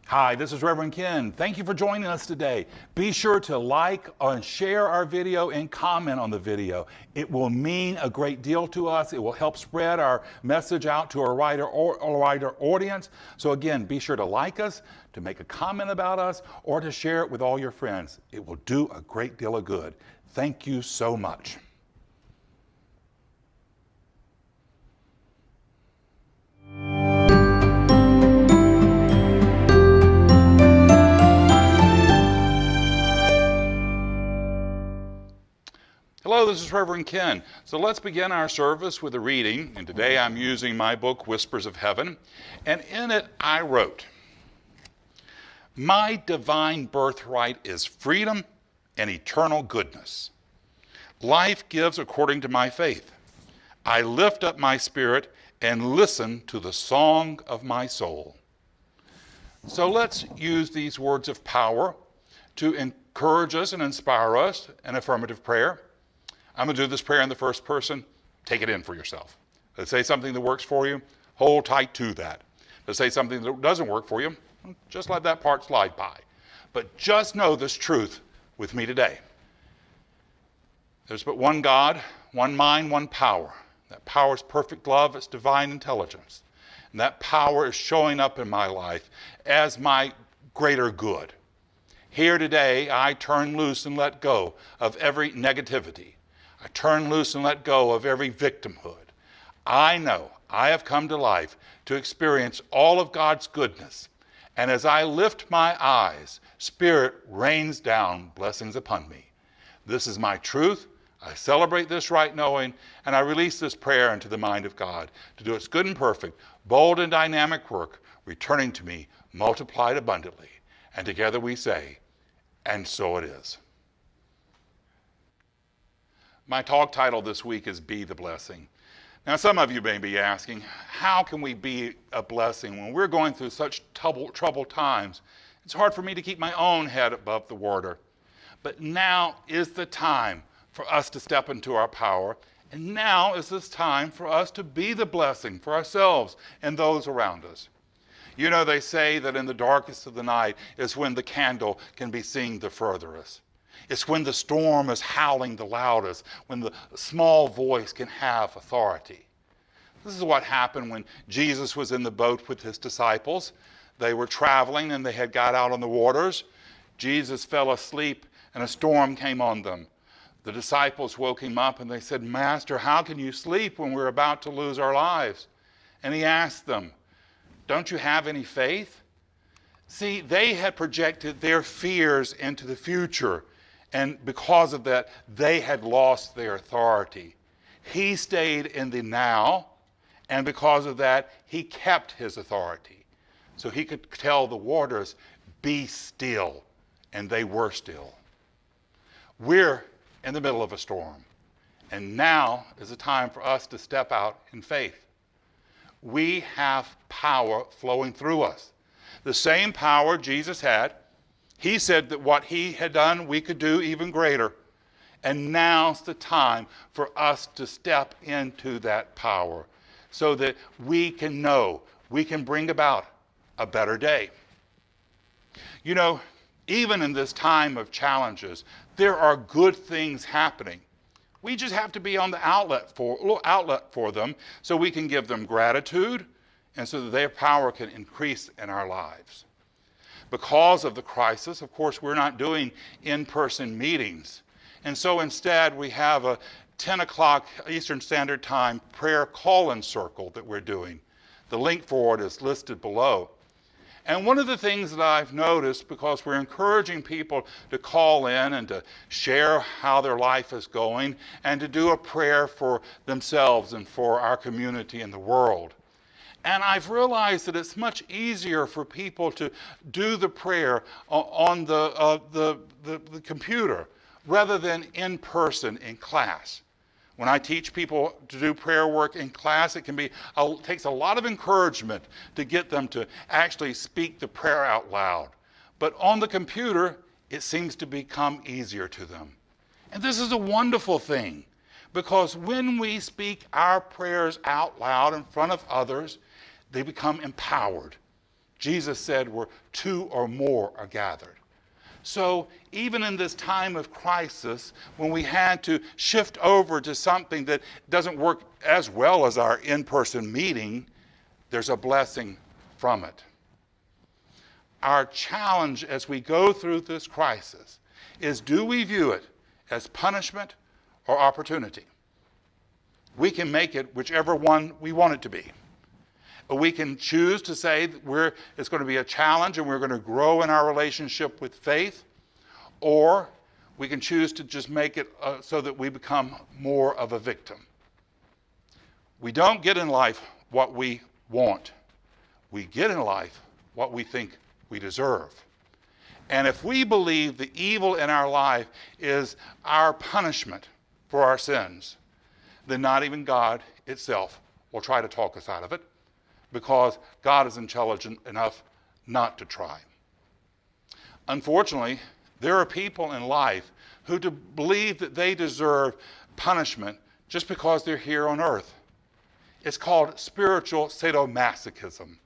Hi, this is Reverend Ken. Thank you for joining us today. Be sure to like and share our video and comment on the video. It will mean a great deal to us. It will help spread our message out to a wider audience. So again, be sure to like us, to make a comment about us, or to share it with all your friends. It will do a great deal of good. Thank you so much. Hello, this is Reverend Ken. So let's begin our service with a reading, and today I'm using my book, Whispers of Heaven, and in it I wrote, "My divine birthright is freedom and eternal goodness. Life gives according to my faith. I lift up my spirit and listen to the song of my soul." So let's use these words of power to encourage us and inspire us in affirmative prayer. I'm going to do this prayer in the first person. Take it in for yourself. Let's say something that works for you. Hold tight to that. Let's say something that doesn't work for you. Just let that part slide by. But just know this truth with me today. There's but one God, one mind, one power. That power is perfect love. It's divine intelligence. And that power is showing up in my life as my greater good. Here today, I turn loose and let go of every negativity. I turn loose and let go of every victimhood. I know I have come to life to experience all of God's goodness. And as I lift my eyes, Spirit rains down blessings upon me. This is my truth. I celebrate this right knowing, and I release this prayer into the mind of God to do its good and perfect, bold and dynamic work, returning to me multiplied abundantly. And together we say, and so it is. My talk title this week is Be the Blessing. Now, some of you may be asking, how can we be a blessing when we're going through such troubled times? It's hard for me to keep my own head above the water. But now is the time for us to step into our power, and now is this time for us to be the blessing for ourselves and those around us. You know, they say that in the darkest of the night is when the candle can be seen the furtherest. It's when the storm is howling the loudest, when the small voice can have authority. This is what happened when Jesus was in the boat with his disciples. They were traveling and they had got out on the waters. Jesus fell asleep and a storm came on them. The disciples woke him up and they said, "Master, how can you sleep when we're about to lose our lives?" And he asked them, "Don't you have any faith?" See, they had projected their fears into the future. And because of that, they had lost their authority. He stayed in the now, and because of that, he kept his authority. So he could tell the waters, "Be still," and they were still. We're in the middle of a storm, and now is the time for us to step out in faith. We have power flowing through us. The same power Jesus had. He said that what he had done, we could do even greater. And now's the time for us to step into that power so that we can know, we can bring about a better day. You know, even in this time of challenges, there are good things happening. We just have to be on the outlet for them so we can give them gratitude and so that their power can increase in our lives. Because of the crisis, of course, we're not doing in-person meetings. And so instead, we have a 10 o'clock Eastern Standard Time prayer call-in circle that we're doing. The link for it is listed below. And one of the things that I've noticed, because we're encouraging people to call in and to share how their life is going and to do a prayer for themselves and for our community and the world. And I've realized that it's much easier for people to do the prayer on the computer rather than in person in class. When I teach people to do prayer work in class, it takes a lot of encouragement to get them to actually speak the prayer out loud. But on the computer, it seems to become easier to them. And this is a wonderful thing, because when we speak our prayers out loud in front of others, they become empowered. Jesus said where two or more are gathered. So even in this time of crisis, when we had to shift over to something that doesn't work as well as our in-person meeting, there's a blessing from it. Our challenge as we go through this crisis is, do we view it as punishment or opportunity? We can make it whichever one we want it to be. We can choose to say that it's going to be a challenge and we're going to grow in our relationship with faith, or we can choose to just make it so that we become more of a victim. We don't get in life what we want. We get in life what we think we deserve. And if we believe the evil in our life is our punishment for our sins, then not even God itself will try to talk us out of it, because God is intelligent enough not to try. Unfortunately, there are people in life who believe that they deserve punishment just because they're here on earth. It's called spiritual sadomasochism.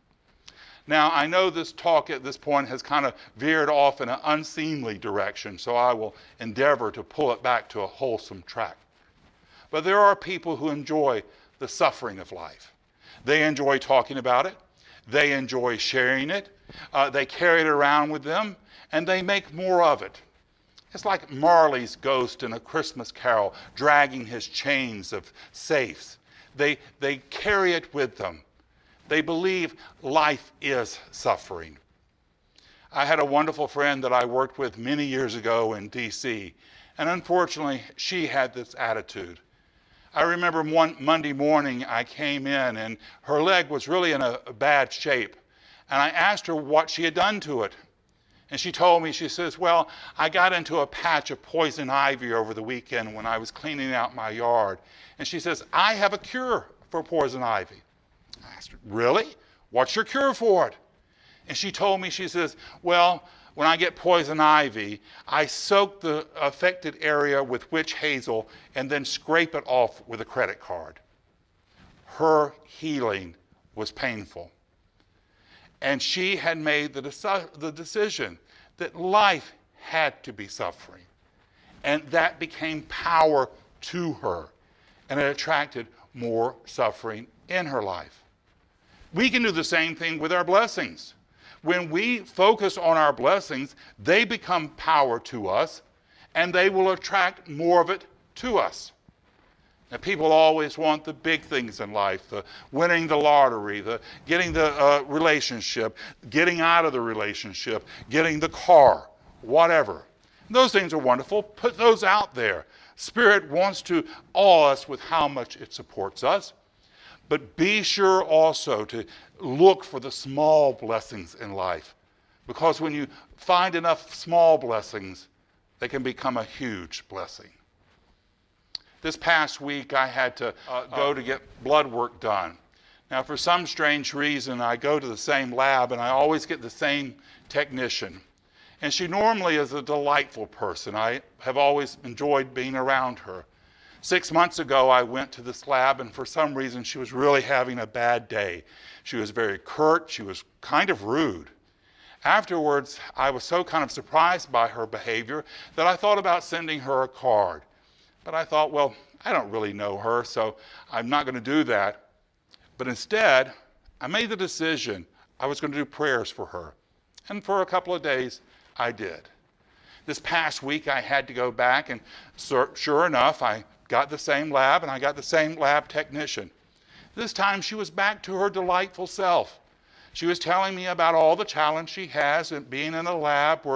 Now, I know this talk at this point has kind of veered off in an unseemly direction, so I will endeavor to pull it back to a wholesome track. But there are people who enjoy the suffering of life. They enjoy talking about it. They enjoy sharing it. They carry it around with them, and they make more of it. It's like Marley's ghost in A Christmas Carol, dragging his chains of safes. They carry it with them. They believe life is suffering. I had a wonderful friend that I worked with many years ago in D.C., and unfortunately, she had this attitude. I remember one Monday morning I came in and her leg was really in a bad shape. And I asked her what she had done to it. And she told me, she says, well, I got into a patch of poison ivy over the weekend when I was cleaning out my yard. And she says, I have a cure for poison ivy. I asked her, really? What's your cure for it? And she told me, she says, well, when I get poison ivy, I soak the affected area with witch hazel and then scrape it off with a credit card. Her healing was painful. And she had made the decision that life had to be suffering. And that became power to her. And it attracted more suffering in her life. We can do the same thing with our blessings. When we focus on our blessings, they become power to us, and they will attract more of it to us. Now, people always want the big things in life, the winning the lottery, the getting the relationship, getting out of the relationship, getting the car, whatever. Those things are wonderful. Put those out there. Spirit wants to awe us with how much it supports us. But be sure also to look for the small blessings in life. Because when you find enough small blessings, they can become a huge blessing. This past week, I had to go to get blood work done. Now, for some strange reason, I go to the same lab, and I always get the same technician. And she normally is a delightful person. I have always enjoyed being around her. 6 months ago, I went to this lab, and for some reason, she was really having a bad day. She was very curt. She was kind of rude. Afterwards, I was so kind of surprised by her behavior that I thought about sending her a card. But I thought, well, I don't really know her, so I'm not going to do that. But instead, I made the decision I was going to do prayers for her. And for a couple of days, I did. This past week, I had to go back, and sure enough, I got the same lab, and I got the same lab technician. This time, she was back to her delightful self. She was telling me about all the challenge she has in being in a lab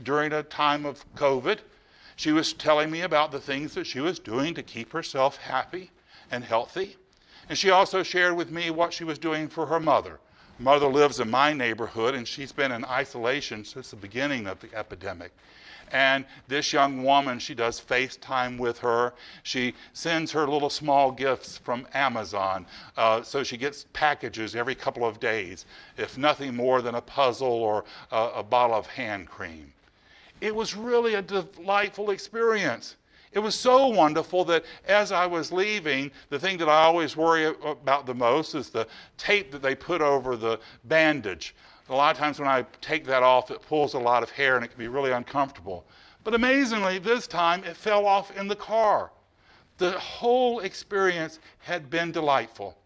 during a time of COVID. She was telling me about the things that she was doing to keep herself happy and healthy. And she also shared with me what she was doing for her mother. Mother lives in my neighborhood, and she's been in isolation since the beginning of the epidemic. And this young woman, she does FaceTime with her. She sends her little small gifts from Amazon. So she gets packages every couple of days, if nothing more than a puzzle or a bottle of hand cream. It was really a delightful experience. It was so wonderful that as I was leaving, the thing that I always worry about the most is the tape that they put over the bandage. A lot of times when I take that off, it pulls a lot of hair and it can be really uncomfortable. But amazingly, this time it fell off in the car. The whole experience had been delightful.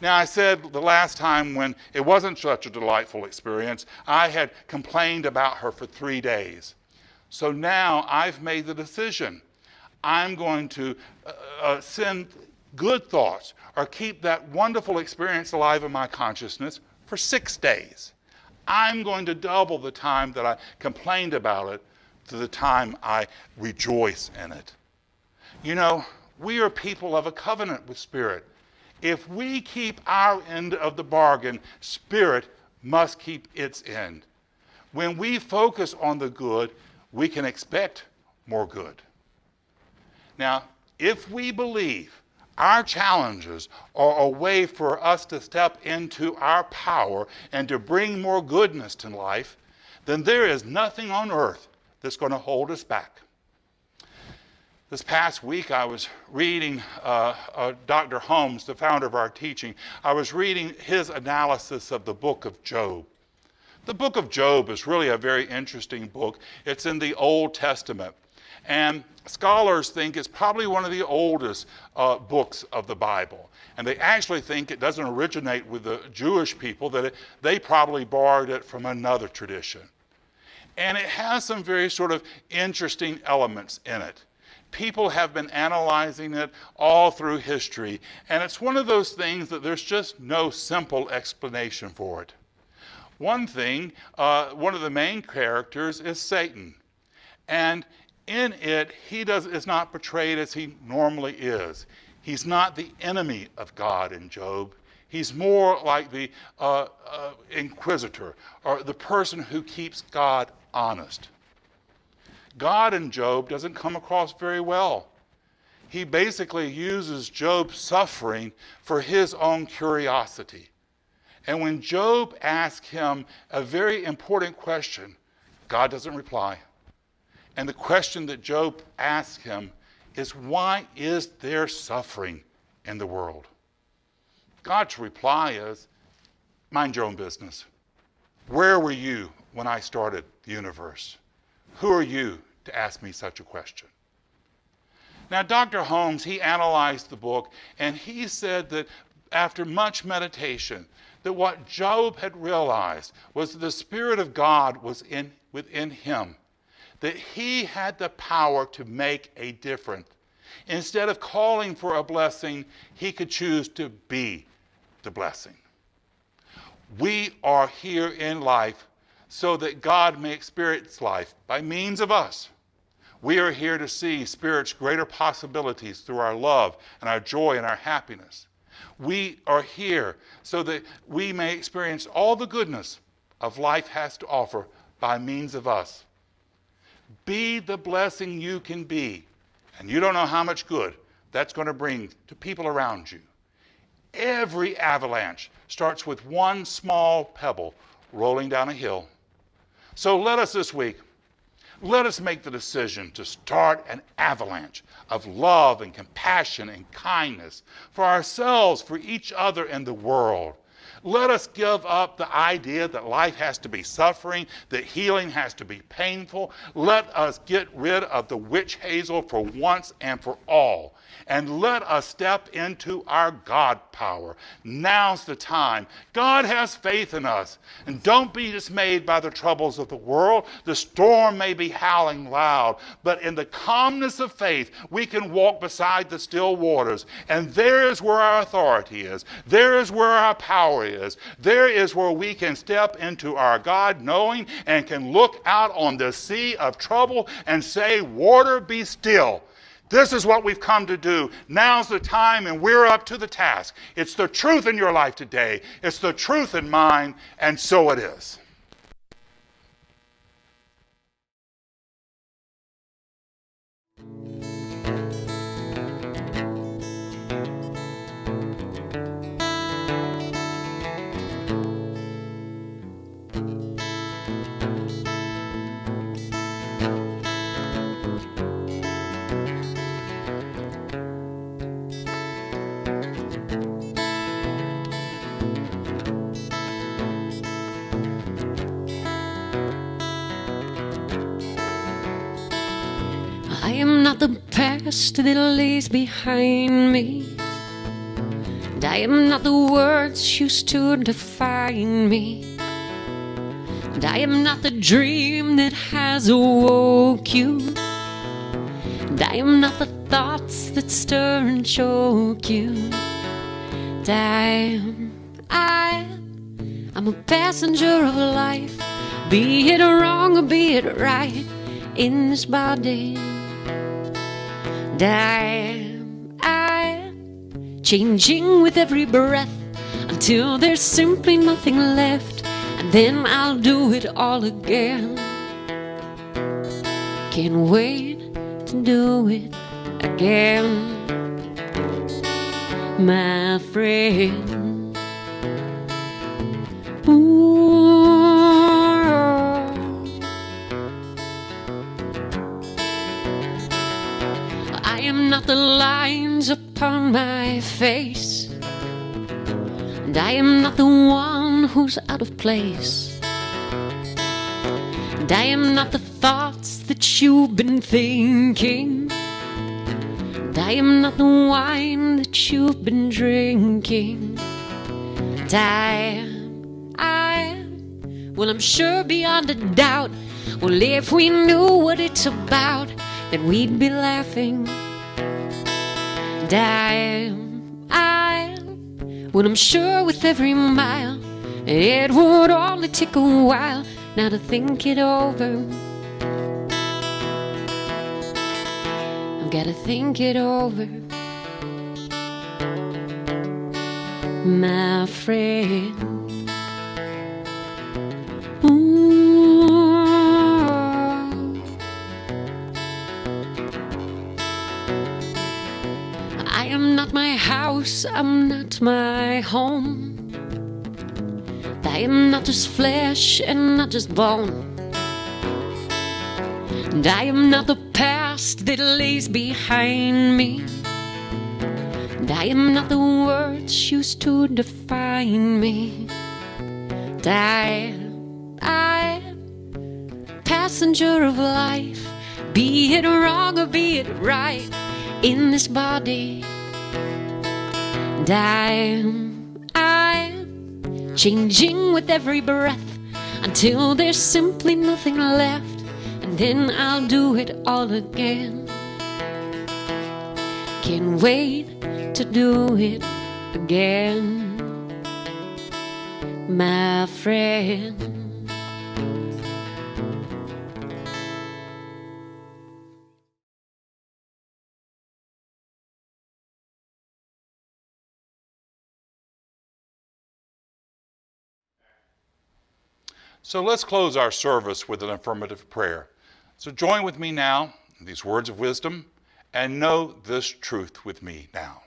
Now, I said the last time when it wasn't such a delightful experience, I had complained about her for 3 days. So now I've made the decision. I'm going to send good thoughts or keep that wonderful experience alive in my consciousness for 6 days. I'm going to double the time that I complained about it to the time I rejoice in it. You know, we are people of a covenant with Spirit. If we keep our end of the bargain, Spirit must keep its end. When we focus on the good, we can expect more good. Now, if we believe our challenges are a way for us to step into our power and to bring more goodness to life, then there is nothing on earth that's going to hold us back. This past week, I was reading Dr. Holmes, the founder of our teaching. I was reading his analysis of the book of Job. The book of Job is really a very interesting book. It's in the Old Testament. And scholars think it's probably one of the oldest books of the Bible. And they actually think it doesn't originate with the Jewish people, that they probably borrowed it from another tradition. And it has some very sort of interesting elements in it. People have been analyzing it all through history, and it's one of those things that there's just no simple explanation for it. One thing, one of the main characters is Satan, and in it, he is not portrayed as he normally is. He's not the enemy of God in Job. He's more like the inquisitor, or the person who keeps God honest. God in Job doesn't come across very well. He basically uses Job's suffering for his own curiosity. And when Job asks him a very important question, God doesn't reply. And the question that Job asks him is, why is there suffering in the world? God's reply is, mind your own business. Where were you when I started the universe? Who are you to ask me such a question? Now, Dr. Holmes, he analyzed the book, and he said that after much meditation, that what Job had realized was that the Spirit of God was within him, that he had the power to make a difference. Instead of calling for a blessing, he could choose to be the blessing. We are here in life so that God may experience life by means of us. We are here to see Spirit's greater possibilities through our love and our joy and our happiness. We are here so that we may experience all the goodness of life has to offer by means of us. Be the blessing you can be, and you don't know how much good that's going to bring to people around you. Every avalanche starts with one small pebble rolling down a hill. So let us this week, let us make the decision to start an avalanche of love and compassion and kindness for ourselves, for each other, and the world. Let us give up the idea that life has to be suffering, that healing has to be painful. Let us get rid of the witch hazel for once and for all. And let us step into our God power. Now's the time. God has faith in us. And don't be dismayed by the troubles of the world. The storm may be howling loud, but in the calmness of faith, we can walk beside the still waters. And there is where our authority is. There is where our power is. There is where we can step into our God knowing and can look out on the sea of trouble and say, water, be still. This is what we've come to do. Now's the time, and we're up to the task. It's the truth in your life today. It's the truth in mine, and so it is. I am not the past that lays behind me, and I am not the words used to define me, and I am not the dream that has awoke you, and I am not the thoughts that stir and choke you. And I'm a passenger of life, be it wrong or be it right, in this body. And I'm changing with every breath until there's simply nothing left, and then I'll do it all again. Can't wait to do it again, my friend. Ooh. I am not the lines upon my face, and I am not the one who's out of place, and I am not the thoughts that you've been thinking, and I am not the wine that you've been drinking. And well, I'm sure beyond a doubt, well, if we knew what it's about, then we'd be laughing. And well, I'm sure with every mile, it would only take a while now to think it over. I've got to think it over, my friend. I am not my house, I'm not my home, I am not just flesh and not just bone, and I am not the past that lays behind me, and I am not the words used to define me. And I'm passenger of life, be it wrong or be it right, in this body. And I'm changing with every breath until there's simply nothing left, and then I'll do it all again. Can't wait to do it again, my friend. So let's close our service with an affirmative prayer. So join with me now in these words of wisdom, and know this truth with me now.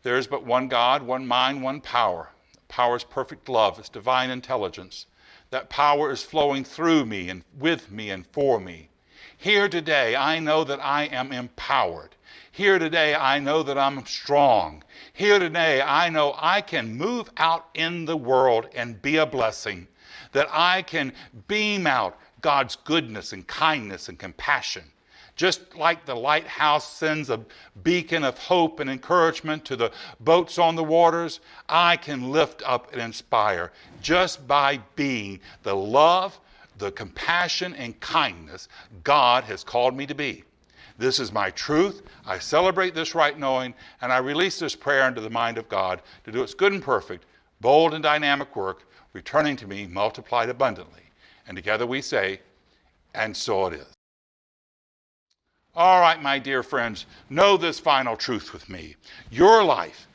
There is but one God, one mind, one power. Power is perfect love, it's divine intelligence. That power is flowing through me and with me and for me. Here today, I know that I am empowered. Here today, I know that I'm strong. Here today, I know I can move out in the world and be a blessing, that I can beam out God's goodness and kindness and compassion. Just like the lighthouse sends a beacon of hope and encouragement to the boats on the waters, I can lift up and inspire just by being the love, the compassion, and kindness God has called me to be. This is my truth. I celebrate this right knowing, and I release this prayer into the mind of God to do its good and perfect, bold and dynamic work, returning to me multiplied abundantly. And together we say, and so it is. All right, my dear friends, know this final truth with me. Your life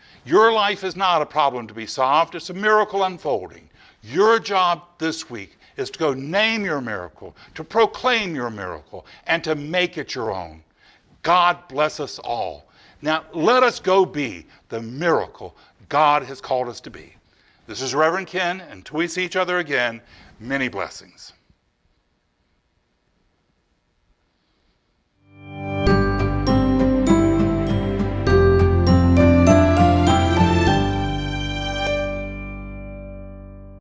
is not a problem to be solved. It's a miracle unfolding. Your job this week is to go name your miracle, to proclaim your miracle, and to make it your own. God bless us all. Now, let us go be the miracle God has called us to be. This is Reverend Ken, and until we see each other again, many blessings.